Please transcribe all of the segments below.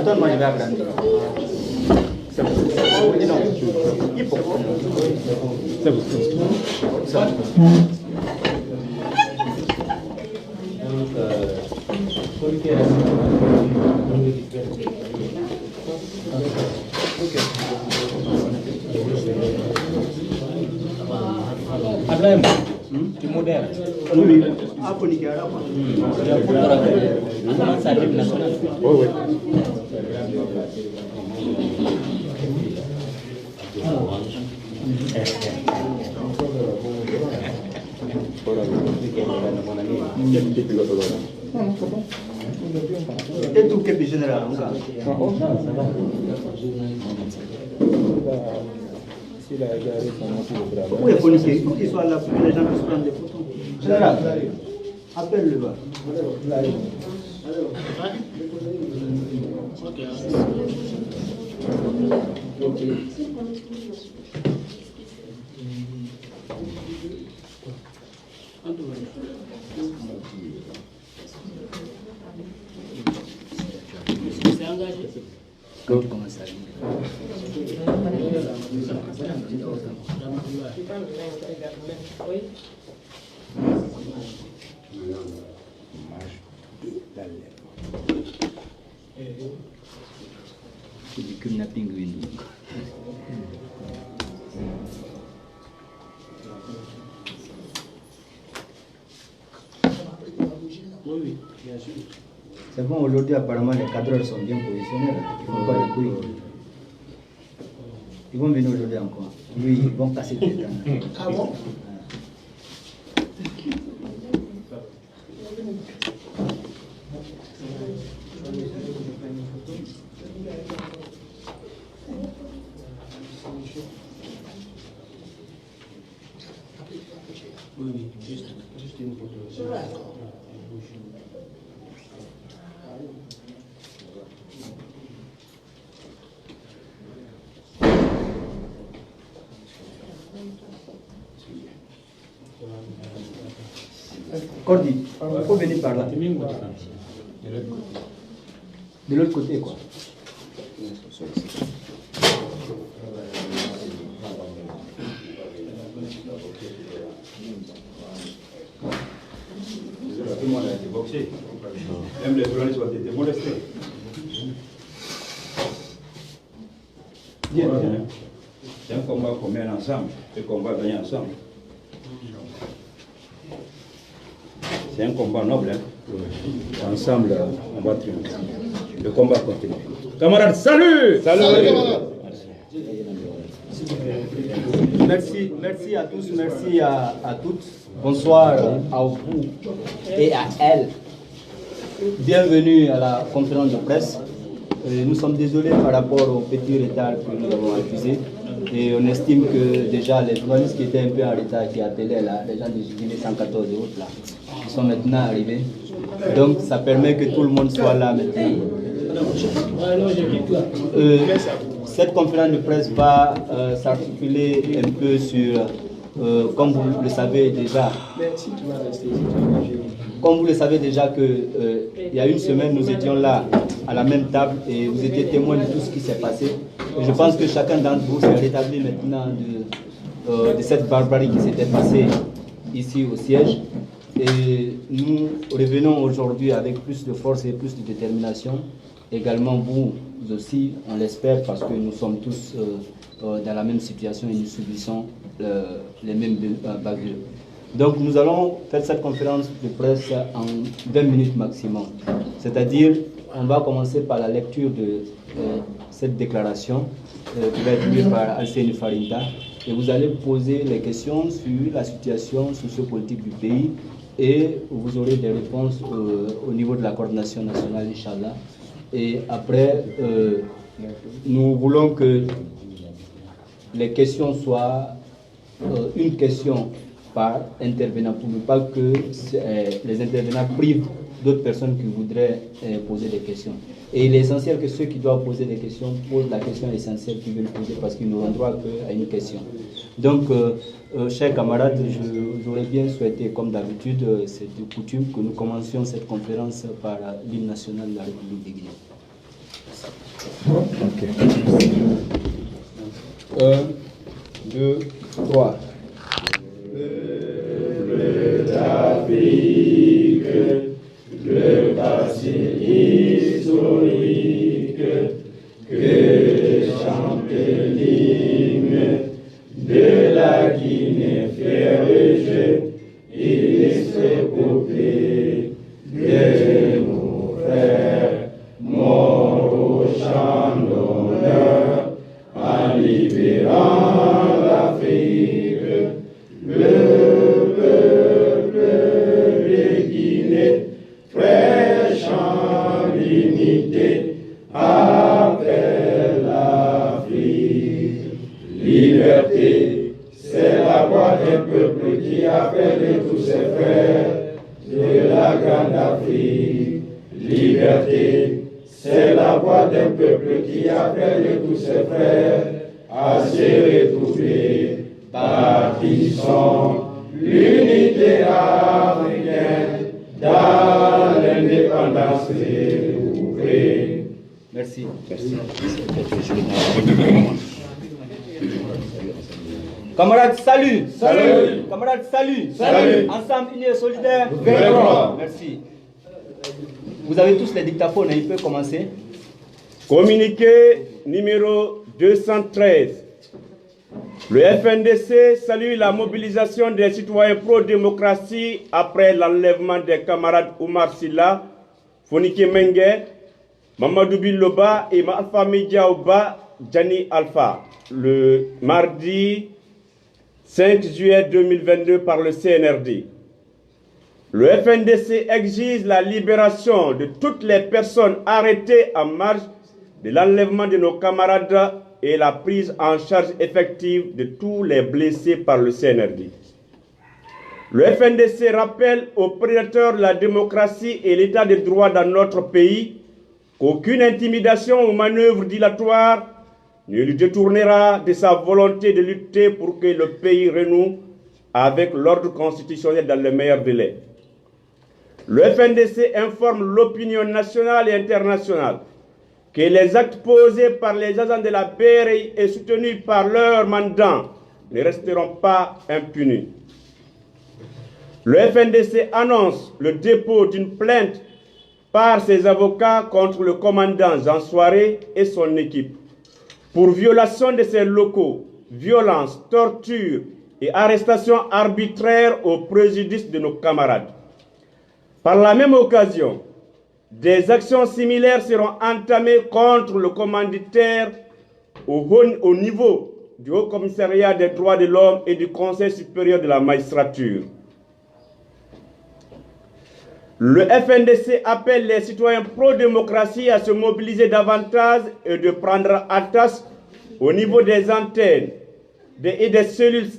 Attends, moi je vais agrandir. C'est bon. Non, il faut. C'est bon. Abraham, tu modères. Oui. Comment ça arrive national? Oui, oui. Et tout quel général ça va. Oui, il faut qu'il soit là pour que les gens puissent prendre des photos. Général, appelle-le bas. Quand tu commences à lire. C'est du kidnapping, oui. Oui, bien sûr. C'est bon, aujourd'hui, apparemment, les cadreurs sont bien positionnés. Là. Ils ne font pas de couilles. Ils vont venir aujourd'hui encore. Oui, ils vont casser des dents. Ah bon? Oui, juste une photo. Cordy, il faut venir par là. De l'autre côté, quoi. Même les journalistes ont été molestés. Bien. C'est un combat qu'on mène ensemble et qu'on va gagner ensemble. C'est un combat noble. Hein? Ensemble, on va triompher. Le combat continue. Camarades, salut! Salut, camarades! Merci à tous, merci à toutes. Bonsoir à vous et à elle. Bienvenue à la conférence de presse. Nous sommes désolés par rapport au petit retard que nous avons accusé. Et on estime que déjà les journalistes qui étaient un peu en retard, qui appelaient là, les gens de Guinée 114 et autres là, ils sont maintenant arrivés. Donc ça permet que tout le monde soit là maintenant. Cette conférence de presse va s'articuler un peu sur, comme vous le savez déjà, il y a une semaine, nous étions là à la même table et vous étiez témoins de tout ce qui s'est passé. Et je pense que chacun d'entre vous s'est rétabli maintenant de cette barbarie qui s'était passée ici au siège. Et nous revenons aujourd'hui avec plus de force et plus de détermination. Également vous aussi, on l'espère, parce que nous sommes tous dans la même situation et nous subissons les mêmes bavures. Donc nous allons faire cette conférence de presse en 20 minutes maximum. C'est-à-dire, on va commencer par la lecture de cette déclaration qui va être lue par Alseni Farinda. Et vous allez poser les questions sur la situation sociopolitique du pays et vous aurez des réponses au niveau de la coordination nationale, Inch'Allah. Et après, nous voulons que les questions soient une question par intervenant, pour ne pas que les intervenants privent d'autres personnes qui voudraient poser des questions. Et il est essentiel que ceux qui doivent poser des questions posent la question essentielle qu'ils veulent poser parce qu'ils n'auront droit qu'à une question. Donc, chers camarades, j'aurais bien souhaité, comme d'habitude, c'est de coutume, que nous commencions cette conférence par l'hymne national de la République de Guinée. Ok. 1, 2, 3. Le passé historique que chante l'hymne de la Guinée fière et jeune, épopée de nos frères morts au champ d'honneur en libérant l'Afrique. Le peuple de Guinée, fraîche en l'unité, appelle l'Afrique. Liberté, c'est la voix d'un peuple qui appelle tous ses frères de la grande Afrique. Liberté, c'est la voix d'un peuple qui appelle tous ses frères à se retrouver. Bâtissons l'unité africaine dans l'indépendance ouvrée. Merci. Camarades, salut. Salut. Camarades, salut. Salut. Ensemble, unis et solidaires. Vaincrons. Merci. Vous avez tous les dictaphones, il peut commencer. Communiqué numéro 213. Le FNDC salue la mobilisation des citoyens pro-démocratie après l'enlèvement des camarades Oumar Silla, Fonike Mengue, Mamadou Biloba et Alpha Mediaouba Djani Alpha le mardi 5 juillet 2022 par le CNRD. Le FNDC exige la libération de toutes les personnes arrêtées en marge de l'enlèvement de nos camarades et la prise en charge effective de tous les blessés par le CNRD. Le FNDC rappelle aux prédateurs de la démocratie et l'état de droit dans notre pays qu'aucune intimidation ou manœuvre dilatoire ne lui détournera de sa volonté de lutter pour que le pays renoue avec l'ordre constitutionnel dans le meilleur délai. Le FNDC informe l'opinion nationale et internationale que les actes posés par les agents de la BRI et soutenus par leurs mandants ne resteront pas impunis. Le FNDC annonce le dépôt d'une plainte par ses avocats contre le commandant Jean Soiré et son équipe pour violation de ses locaux, violence, torture et arrestation arbitraire au préjudice de nos camarades. Par la même occasion, des actions similaires seront entamées contre le commanditaire au niveau du Haut Commissariat des droits de l'homme et du Conseil supérieur de la magistrature. Le FNDC appelle les citoyens pro-démocratie à se mobiliser davantage et de prendre attache au niveau des antennes et des cellules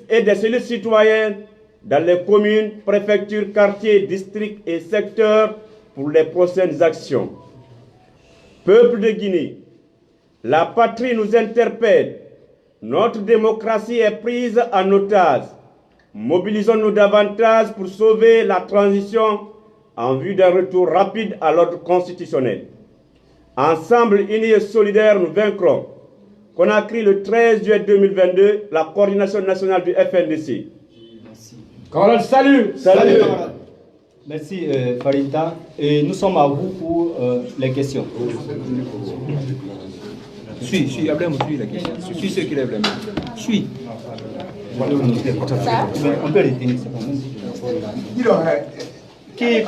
citoyennes dans les communes, préfectures, quartiers, districts et secteurs pour les prochaines actions. Peuple de Guinée, la patrie nous interpelle. Notre démocratie est prise en otage. Mobilisons-nous davantage pour sauver la transition en vue d'un retour rapide à l'ordre constitutionnel. Ensemble, unis et solidaires, nous vaincrons. Conakry, le 13 juillet 2022, la coordination nationale du FNDC. Camarades, salut. Salut. Merci Farinta. Et nous sommes à vous pour les questions. Suis, Abraham, suis la question. Suis ceux qui lèvent la main. Suis. On peut les tenir, c'est pas mal. Qui,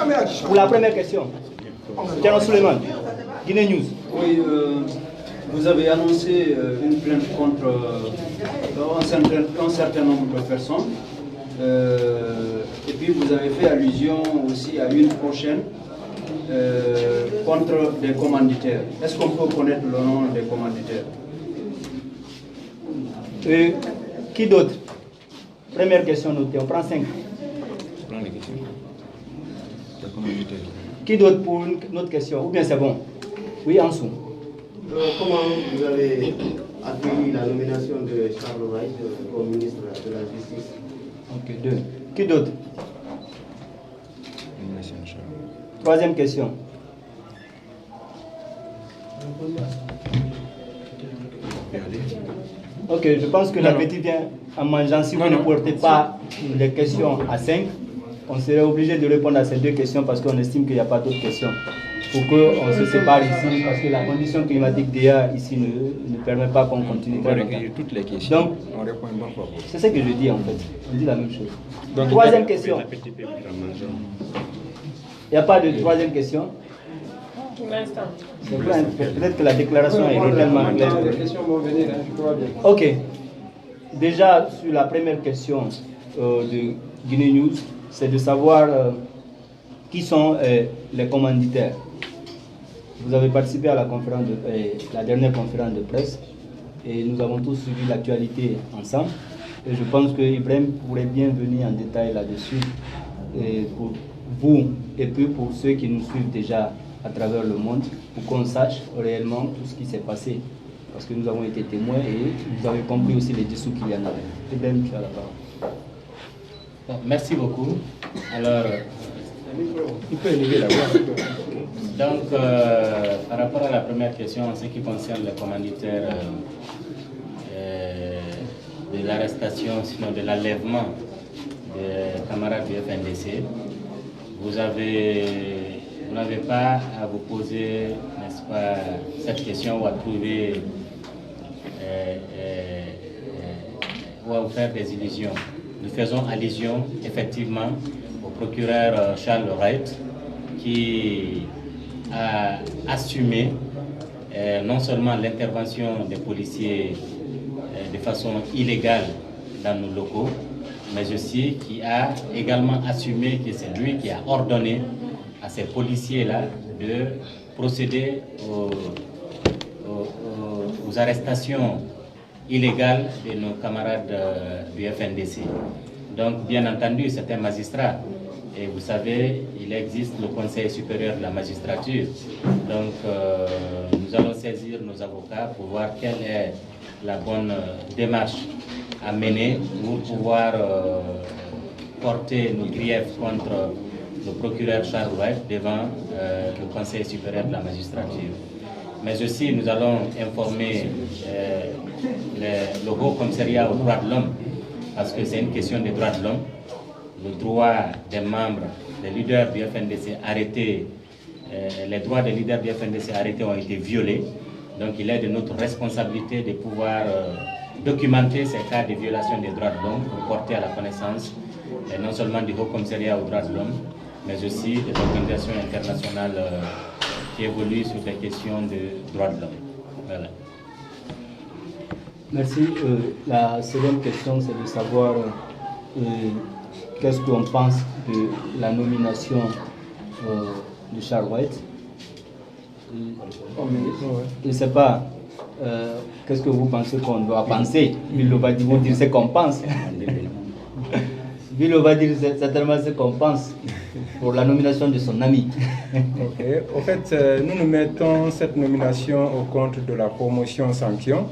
pour la première question, Tiano Suleiman, Guinée News. Oui, vous avez annoncé une plainte contre un certain nombre de personnes. Et puis vous avez fait allusion aussi à une prochaine contre des commanditaires. Est-ce qu'on peut connaître le nom des commanditaires? Qui d'autre? Première question notée, on prend 5. Prends les questions. Qui d'autre pour une autre question? Ou bien c'est bon? Oui, Ansou. Comment vous avez accueilli la nomination de Charles Wright comme ministre de la Justice? Ok, 2. Qui d'autre? Troisième question. Ok, je pense que l'appétit vient en mangeant. Si vous ne portez pas les questions à 5, on serait obligé de répondre à ces 2 questions parce qu'on estime qu'il n'y a pas d'autres questions. Pour qu'on se sépare ici, parce que la condition climatique d'IA ici ne permet pas qu'on continue. On va recueillir toutes les questions. Donc, on répond une bonne fois. c'est ce que je dis en fait. Je dis la même chose. Donc, Troisième question. Il n'y a pas de troisième question. Peut-être que la déclaration est tellement claire. Les questions vont venir, je crois bien. Ok. Déjà, sur la première question de Guinée News, c'est de savoir qui sont les commanditaires. Vous avez participé à la dernière conférence de presse et nous avons tous suivi l'actualité ensemble. Et je pense que Ibrahim pourrait bien venir en détail là-dessus pour vous et puis pour ceux qui nous suivent déjà à travers le monde, pour qu'on sache réellement tout ce qui s'est passé. Parce que nous avons été témoins et vous avez compris aussi les dessous qu'il y en avait. Ibrahim, tu as la parole. Bon, merci beaucoup. Alors, Il peut élever la voix. donc, par rapport à la première question, en ce qui concerne le commanditaire de l'arrestation, sinon de l'enlèvement des camarades du FNDC, vous n'avez pas à vous poser, n'est-ce pas, cette question ou à trouver ou à vous faire des illusions. Nous faisons allusion effectivement au procureur Charles Wright qui a assumé non seulement l'intervention des policiers de façon illégale dans nos locaux, mais aussi qui a également assumé que c'est lui qui a ordonné à ces policiers-là de procéder aux arrestations illégales de nos camarades du FNDC. Donc, bien entendu, c'est un magistrat. Et vous savez, il existe le Conseil supérieur de la magistrature. Donc, nous allons saisir nos avocats pour voir quelle est la bonne démarche à mener pour pouvoir porter nos griefs contre le procureur Charles Wright devant le Conseil supérieur de la magistrature. Mais aussi, nous allons informer le Haut Commissariat aux droits de l'homme, parce que c'est une question des droits de l'homme. Le droit des membres, des leaders du FNDC arrêtés, les droits des leaders du FNDC arrêtés ont été violés. Donc il est de notre responsabilité de pouvoir documenter ces cas de violation des droits de l'homme pour porter à la connaissance non seulement du Haut Commissariat aux droits de l'homme, mais aussi des organisations internationales qui évoluent sur des questions de droits de l'homme. Voilà. Merci. La seconde question, c'est de savoir qu'est-ce qu'on pense de la nomination de Charles Wright. Je ne sais pas, qu'est-ce que vous pensez qu'on doit penser. Il va dire ce qu'on pense. Il va dire certainement ce qu'on pense pour la nomination de son ami. Ok. Au fait, nous mettons cette nomination au compte de la promotion sanction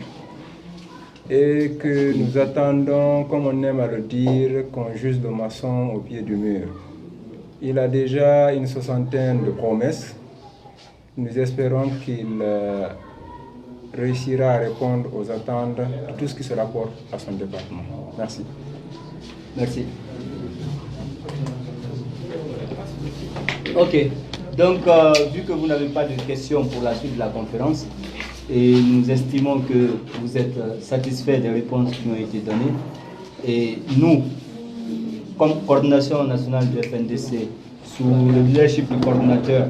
et que nous attendons, comme on aime à le dire, qu'on juge le maçon au pied du mur. Il a déjà une 60aine de promesses. Nous espérons qu'il réussira à répondre aux attentes de tout ce qui se rapporte à son département. Merci. Merci. Ok. Donc, vu que vous n'avez pas de questions pour la suite de la conférence, et nous estimons que vous êtes satisfait des réponses qui ont été données, et nous, comme coordination nationale du FNDC, sous le leadership du coordinateur,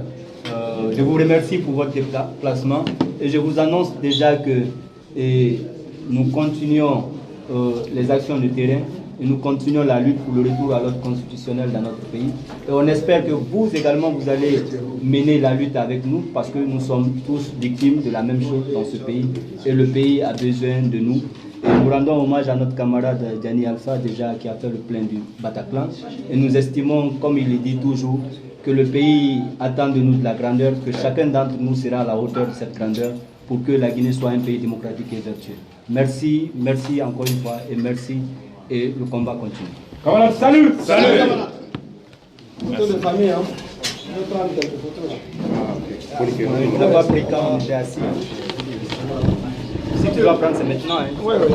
je vous remercie pour votre déplacement et je vous annonce déjà que nous continuons les actions de terrain et nous continuons la lutte pour le retour à l'ordre constitutionnel dans notre pays. Et on espère que vous également, vous allez mener la lutte avec nous parce que nous sommes tous victimes de la même chose dans ce pays et le pays a besoin de nous. Et nous rendons hommage à notre camarade Diani Alpha, déjà qui a fait le plein du Bataclan. Et nous estimons, comme il le dit toujours, que le pays attend de nous de la grandeur, que chacun d'entre nous sera à la hauteur de cette grandeur pour que la Guinée soit un pays démocratique et vertueux. Merci, merci encore une fois et merci et le combat continue. Camarades, salut! Salut! Photo de famille, hein. Je vais prendre quelques photos là. On ne l'a pas pris quand on était assis. Si tu dois prendre, c'est maintenant. Hein. Oui, oui.